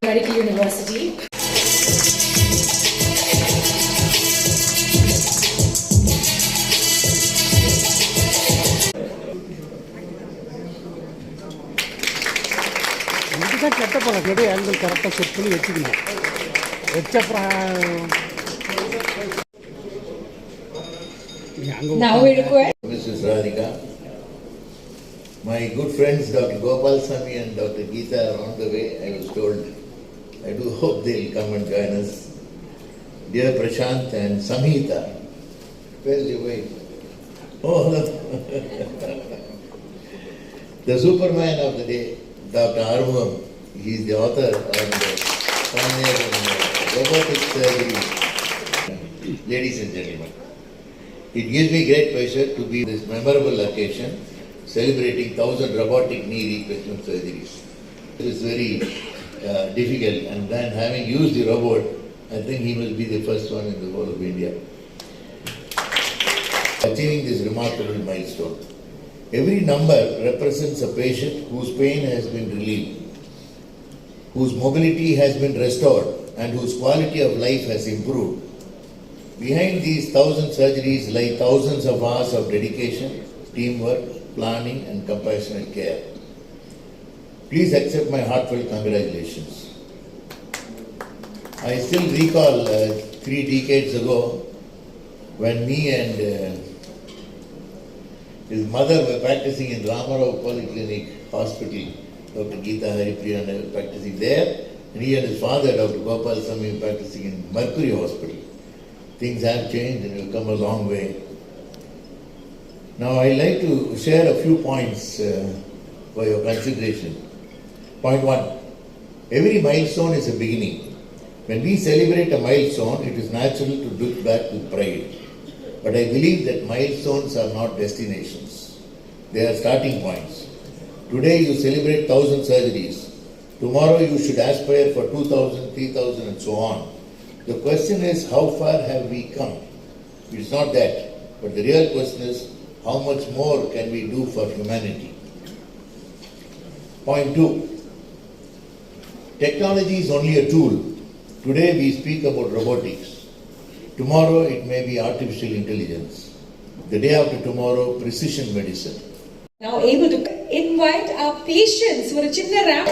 Medical University. கெட்ட பழக்கம் angle கரெக்டாக செட் பண்ணி வச்சுக்கணும். Mrs. Radhika, my good friends Dr. Gopal Sami and Dr. Geeta are on the way, I was told. I do hope they'll come and join us. Dear Prashant and Samhita, where's your wife? Oh, the Superman of the day, Dr. Arumugam. He is the author of the pioneer in robotic surgery. Ladies and gentlemen, it gives me great pleasure to be this memorable occasion celebrating 1,000 robotic knee replacement surgeries. It is very difficult, and then having used the robot, I think he will be the first one in the whole of India achieving this remarkable milestone. Every number represents a patient whose pain has been relieved, whose mobility has been restored, and whose quality of life has improved. Behind these 1,000 surgeries lie thousands of hours of dedication, teamwork, planning, and compassionate care. Please accept my heartfelt congratulations. I still recall 3 decades ago when me and his mother were practicing in Ramarao Polyclinic Hospital. Dr. Geeta Haripriya and I were practicing there, and he and his father, Dr. Gopal Sami, were practicing in Mercury Hospital. Things have changed and we've come a long way. Now I'd like to share a few points for your consideration. Point 1. Every milestone is a beginning. When we celebrate a milestone, it is natural to look back with pride. But I believe that milestones are not destinations. They are starting points. Today you celebrate 1,000 surgeries. Tomorrow you should aspire for 2,000, 3,000 and so on. The question is, how far have we come? It's not that. But the real question is, how much more can we do for humanity? Point 2. Technology is only a tool. Today we speak about robotics. Tomorrow it may be artificial intelligence. The day after tomorrow, precision medicine. Now able to invite our patients for a chinna ramp.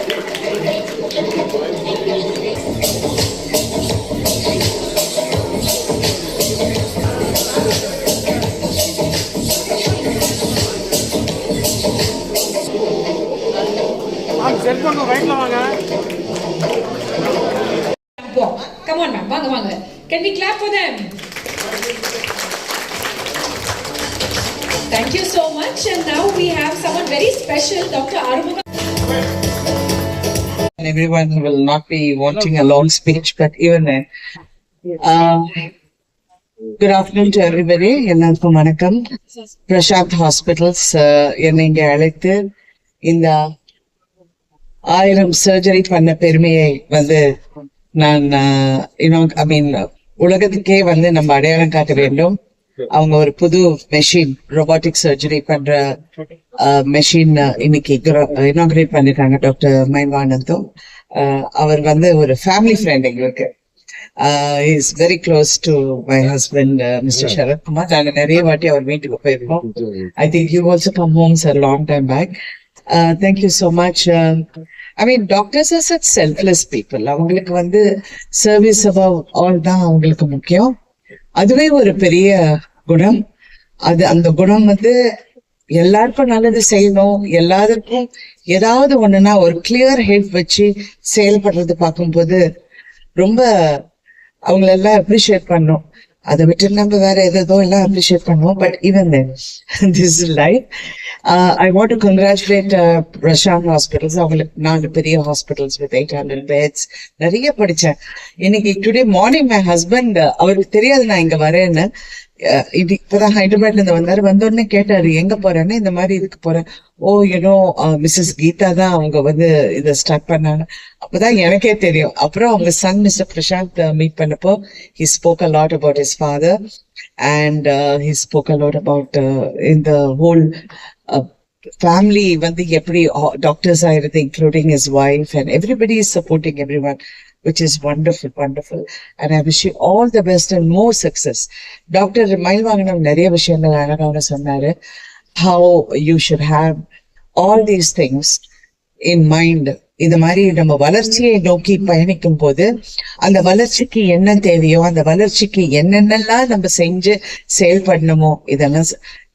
Come on, ma'am. Vanga, vanga. Can we clap for them? Thank you so much. And now we have someone very special, Dr. Arumugam. Everyone will not be wanting a long speech, but even then. Good afternoon to everybody. எல்லாருக்கும் வணக்கம். Prashanth hospitals என்னை இங்கே அழைத்து இந்த 1000 surgery பண்ண பெருமையை வந்து நான் உலகத்துக்கே வந்து நம்ம அடையாளம் காட்ட வேண்டும். அவங்க ஒரு புது மெஷின், ரோபோட்டிக் சர்ஜரி பண்ற மெஷின் இன்னைக்கு இனாகிரேட் பண்ணிருக்காங்க டாக்டர் மைவானந்தும். அவர் வந்து ஒரு ஃபேமிலி ஃப்ரெண்ட் எங்களுக்கு. Is very close to my husband mister Sarathkumar. நாங்கள் நிறைய வாட்டி அவர் வீட்டுக்கு போயிருக்கோம். I think you also come home sir long time back. Thank you so much. Doctors are such selfless people. அவங்களுக்கு வந்து சர்வீஸ் அபவ் ஆல் தான் அவங்களுக்கு முக்கியம். அதுவே ஒரு பெரிய குணம். அந்த குணம் வந்து எல்லாருக்கும் நல்லது செய்யணும், எல்லாருக்கும் ஏதாவது ஒண்ணுன்னா ஒரு கிளியர் ஹெட் வச்சு செயல்படுறது பார்க்கும்போது ரொம்ப அவங்களெல்லாம் அப்ரிஷியேட் பண்ணோம். அதை விட்டு நம்ம வேற ஏதோ எல்லாம் அப்ரிஷியேட் பண்ணுவோம். But even then this is life. I want to congratulate Prashanth hospitals. அவங்களுக்கு 4 பெரிய ஹாஸ்பிட்டல்ஸ் வித் 800 பெட்ஸ். நிறைய படித்தேன். இன்னைக்கு டுடே மார்னிங் மை ஹஸ்பண்ட், அவருக்கு தெரியாது நான் இங்க வரேன்னு, இது இப்பதான் ஹைதராபாத்ல இருந்து வந்தாரு. வந்தோடனே கேட்டாரு எங்க போறேன்னு. இந்த மாதிரி இதுக்கு போறேன். ஓ யூனோ மிஸ்ஸஸ் கீதா தான் அவங்க வந்து இதை ஸ்டார்ட் பண்ணாங்க. அப்பதான் எனக்கே தெரியும். அப்புறம் அவங்க சன் மிஸ்டர் பிரசாந்த் மீட் பண்ணப்போ he spoke a lot about his father and he spoke a lot about in the whole family வந்து எப்படி doctors ஆயிருது, including his wife, and everybody is supporting everyone, which is wonderful, wonderful. And I wish you all the best and more success. Dr. Mayilvaganam நிறைய விஷயங்கள் அழகாக சொன்னாரு. How you should have all these things in mind. இந்த மாதிரி நம்ம வளர்ச்சியை நோக்கி பயணிக்கும் போது அந்த வளர்ச்சிக்கு என்ன தேவையோ, அந்த வளர்ச்சிக்கு என்னென்னலாம் நம்ம செஞ்சு செயல்படணுமோ, இதெல்லாம்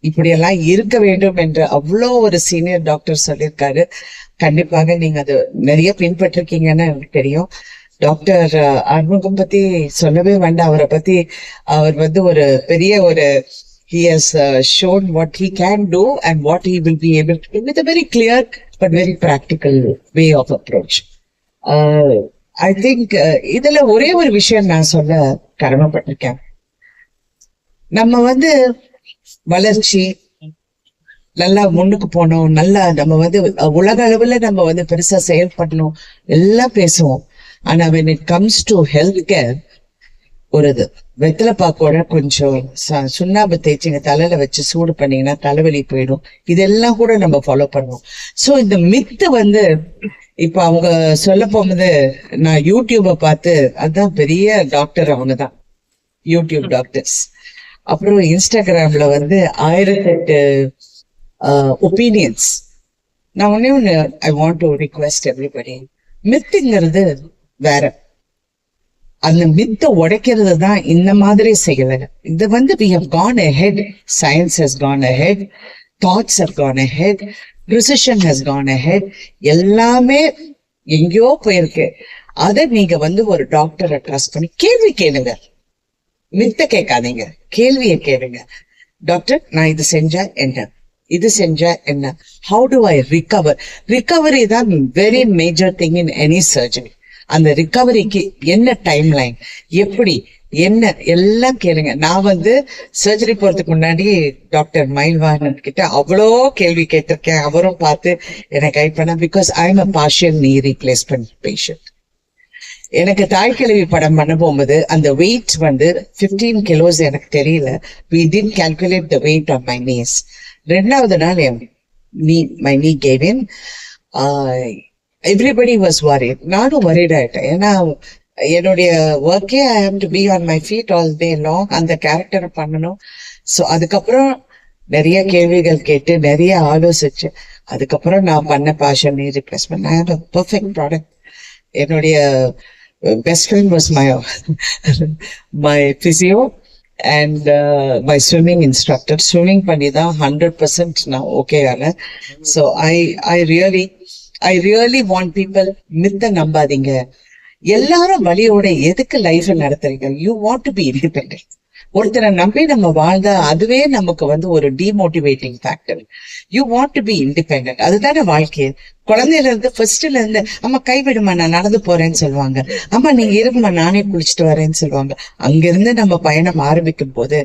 இப்படியெல்லாம் இருக்க வேண்டும் என்று அவ்வளோ ஒரு சீனியர் டாக்டர் சொல்லியிருக்காரு. கண்டிப்பாக நீங்க அது நிறைய பின்பற்றிருக்கீங்கன்னு எனக்கு தெரியும். டாக்டர் ஆறுமுகம் பத்தி சொல்லவே வேண்டாம். அவரை பத்தி அவர் வந்து ஒரு பெரிய ஒரு he has shown what he can do and what he will be able to do with a very clear but very practical way of approach. I think இதுல ஒரே ஒரு விஷயம் நான் சொல்ல கடமைப்பட்டிருக்கேன். நம்ம வந்து வளர்ச்சி நல்லா முன்னுக்கு போனோம், நல்லா நம்ம வந்து உலக அளவுல நம்ம வந்து பெருசா செயல்படணும் எல்லாம் பேசுவோம். ஆனா when it comes to health care, ஒரு வெத்தலை பாக்கோட கொஞ்சம் சுண்ணாம்பு தேய்ச்சிங்க தலையில வச்சு சூடு பண்ணீங்கன்னா தலைவலி போயிடும். இதெல்லாம் கூட நம்ம ஃபாலோ பண்ணுவோம். சோ இந்த மித்து வந்து இப்ப அவங்க சொல்ல போகும்போது நான் யூடியூப பார்த்து, அதுதான் பெரிய டாக்டர் அவங்க தான், யூடியூப் டாக்டர்ஸ். அப்புறம் இன்ஸ்டாகிராம்ல வந்து 1008 ஒப்பீனியன்ஸ். நான் ஒண்ணு I want to request everybody, மித்துங்கிறது வேற, அந்த மித்தை உடைக்கிறது தான் இந்த மாதிரி செய்யல. இது வந்து we have gone ahead, science has gone ahead, thoughts have gone ahead, precision has gone ahead, எல்லாமே எங்கேயோ போயிருக்கு. அதை நீங்க வந்து ஒரு டாக்டரை ட்ரஸ்ட் பண்ணி கேள்வி கேளுங்க, மித்த கேட்காதீங்க, கேள்வியை கேளுங்க. டாக்டர் நான் இது செஞ்சா என்ன, இது செஞ்சா என்ன, how to I recover? Recovery தான் very major thing in any surgery. அந்த ரிகவரிக்கு என்ன டைம் லைன், எப்படி என்ன எல்லாம் கேளுங்க. நான் வந்து சர்ஜரி போறதுக்கு முன்னாடி டாக்டர் மயில்வாகனன் கிட்ட அவ்வளோ கேள்வி கேட்டிருக்கேன். அவரும் பார்த்து எனக்கு கைட் பண்ண, because I am a partial knee replacement patient. எனக்கு தாய் கிழவி படம் பண்ண போகும்போது அந்த வெயிட் வந்து 15 கிலோஸ் எனக்கு தெரியல. we didn't calculate the weight on my knees. ரெண்டாவது நாள் my knee gave in. everybody was worried. நானும் worried ஆயிட்டேன். ஏன்னா என்னுடைய ஒர்க்கே I have to be on my feet all day long, அந்த கேரக்டரை பண்ணணும். ஸோ அதுக்கப்புறம் நிறைய கேள்விகள் கேட்டு நிறைய ஆலோசிச்சு அதுக்கப்புறம் நான் பண்ண partial knee replacement. I have a perfect product. என்னுடைய best friend was my physio and my swimming instructor. Swimming பண்ணி தான் 100% நான் ஓகே ஆனேன். So I really want people, மித்த நம்பாதீங்க. எல்லாரும் வழியோட எதுக்கு லைஃப் நடத்துறீங்க? You want to be independent. ஒருத்தரை நம்பி நம்ம வாழ்ந்தா அதுவே நமக்கு வந்து ஒரு demotivating factor. You want to be independent. அதுதானே வாழ்க்கை. குழந்தையில இருந்து ஃபர்ஸ்ட்ல இருந்து அம்மா கைவிடுமா நான் நடந்து போறேன்னு சொல்லுவாங்க, அம்மா நீங்க இருக்குமா நானே குளிச்சுட்டு வரேன்னு சொல்லுவாங்க. அங்கிருந்து நம்ம பயணம் ஆரம்பிக்கும் போது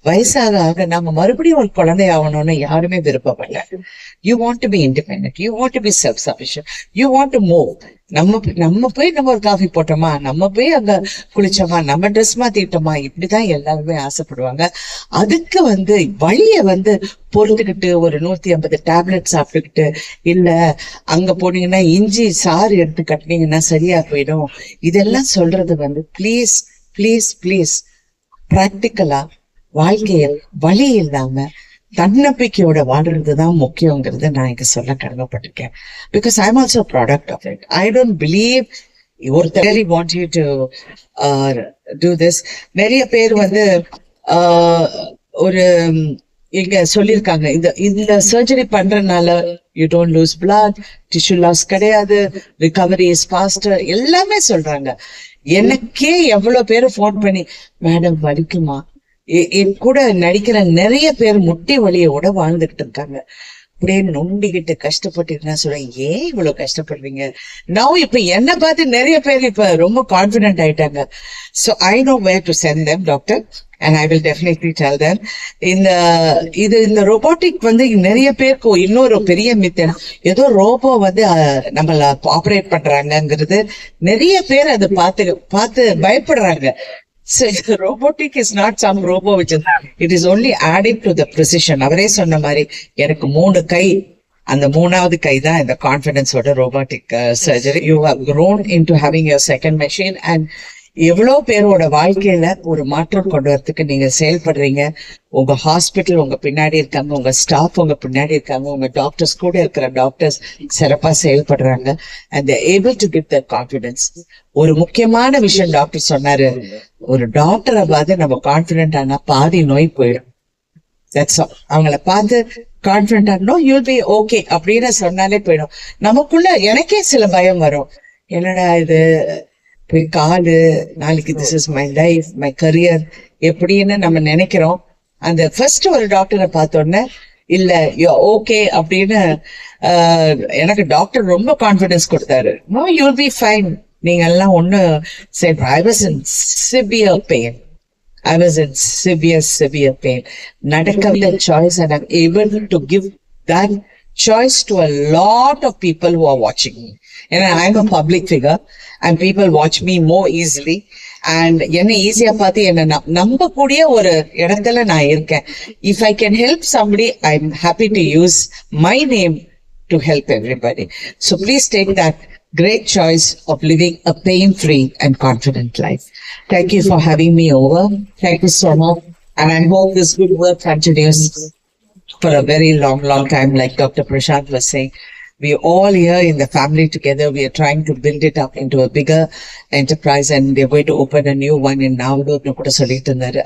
வயசாக ஆக நம்ம மறுபடியும் ஒரு குழந்தை ஆகணும்னு யாருமே விருப்பப்படல. You want to be independent, you want to be self sufficient, you want to move. நம்ம போய் நம்ம ஒரு காஃபி போட்டோமா, நம்ம போய் அங்க குளிச்சோமா, நம்ம ட்ரெஸ் மாத்திட்டோமா, இப்படிதான் எல்லாருமே ஆசைப்படுவாங்க. அதுக்கு வந்து வழிய வந்து பொறுத்துக்கிட்டு ஒரு 150 டேப்லெட் சாப்பிட்டுக்கிட்டு, இல்ல அங்க போனீங்கன்னா இஞ்சி சாறு எடுத்து கட்டினீங்கன்னா சரியா போயிடும், இதெல்லாம் சொல்றது வந்து ப்ளீஸ் ப்ளீஸ் ப்ளீஸ் பிராக்டிக்கலா வாழ்க்கையில் வழி இல்லாம தன்னம்பிக்கையோட வாழ்றதுதான் முக்கியங்கிறது நான் இங்க சொல்ல கடமைப்பட்டிருக்கேன். Because I am also product of it. I don't believe ஒருத்தர் want you to do this. நிறைய பேர் வந்து ஒரு இங்க சொல்லியிருக்காங்க, இந்த சர்ஜரி பண்றதுனால you don't lose blood, tissue loss கிடையாது, ரிகவரி இஸ் ஃபாஸ்டர், எல்லாமே சொல்றாங்க. எனக்கே எவ்வளவு பேர் போன் பண்ணி மேடம் வலிக்குமா, என் கூட நடிக்கிற நிறைய பேர் முட்டி வலியோட வாழ்ந்துகிட்டு இருக்காங்க. அப்படியே நொண்டிக்கிட்டு கஷ்டப்பட்டு சொல்றேன், ஏன் இவ்வளவு கஷ்டப்படுறீங்க? நான் இப்ப என்ன பார்த்து நிறைய பேர் இப்ப ரொம்ப கான்பிடென்ட் ஆயிட்டாங்க. So I know where to send them, doctor, and I will definitely tell them. இந்த ரோபோட்டிக் வந்து நிறைய பேருக்கு இன்னொரு பெரிய மித்தம், ஏதோ ரோபோ வந்து நம்மள ஆப்ரேட் பண்றாங்கிறது நிறைய பேர் அதை பார்த்து பயப்படுறாங்க. So robotic is not some robo which is, it is only adding to the precision. அவரே சொன்ன மாதிரி எனக்கு 3 கை, அந்த 3வது கை தான் இந்த கான்ஃபிடன்ஸோட robotic surgery. You have grown into having your second machine and எவ்வளோ பேரோட வாழ்க்கையில ஒரு மாற்றம் கொண்டு வரதுக்கு நீங்க செயல்படுறீங்க. உங்க ஹாஸ்பிட்டல் உங்க பின்னாடி இருக்காங்க, உங்க ஸ்டாஃப் உங்க பின்னாடி இருக்காங்க, உங்க டாக்டர்ஸ் கூட இருக்கிற டாக்டர்ஸ் சிறப்பா செயல்படுறாங்க. and they are able to give that confidence. ஒரு முக்கியமான விஷயம் டாக்டர் சொன்னாரு, ஒரு டாக்டரை பார்த்து நம்ம கான்பிடென்ட் ஆனா பாதி நோய் போயிடும். That's all. அவங்கள பார்த்து கான்பிடென்ட் ஆகணும், யூல் பி ஓகே அப்படின்னு சொன்னாலே போயிடும். நமக்குள்ள எனக்கே சில பயம் வரும், என்னடா இது போய் காலு நாளைக்கு this is my life my career எப்படின்னு நம்ம நினைக்கிறோம். அந்த ஃபர்ஸ்ட் ஒரு டாக்டரை பார்த்தோன்னே இல்ல யூ ஓகே அப்படின்னு எனக்கு டாக்டர் ரொம்ப கான்பிடன்ஸ் கொடுத்தாரு. நோ யூல் பி ஃபைன், நீங்க எல்லாம் ஒண்ணு சரி. I was in severe pain. I was in severe pain. Nadakavilla choice, and I'm able to give that choice to a lot of people who are watching me. And I'm a public figure and people watch me more easily. And என்ன ஈஸியா பார்த்து என்ன நம்ப கூடிய ஒரு இடத்துல நான் இருக்கேன். If I can help somebody, I'm happy to use my name to help everybody. So please take that great choice of living a pain-free and confident life. Thank you for having me over. Thank you so much. And I hope this good work continues for a very long time. Like Dr. Prashant was saying, we all here in the family together, we are trying to build it up into a bigger enterprise, and they're going to open a new one in Navadu.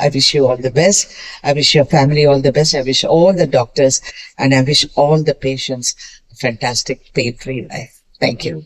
I wish you all the best. I wish your family all the best. I wish all the doctors and I wish all the patients a fantastic pain-free life. Thank you.